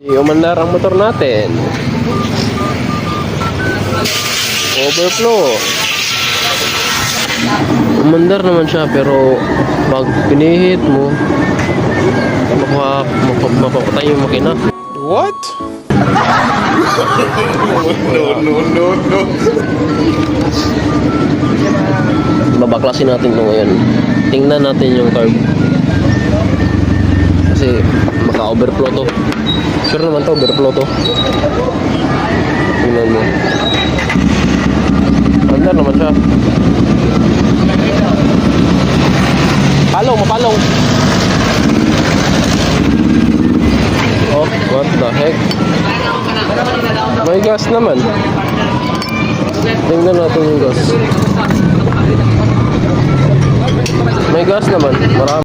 Umandar ang motor natin. Overflow. Umandar naman siya pero pag pinihit mo mapapatay yung makina. What? No. Babaklasin natin ito ngayon. Tingnan natin yung carb. Kasi maka-overflow to. Sure naman to, overflow to. Tingnan mo. Andar naman siya. Mapalong. Oh, what the heck? May gas naman. Tingnan natin yung gas. May gas naman. Marami.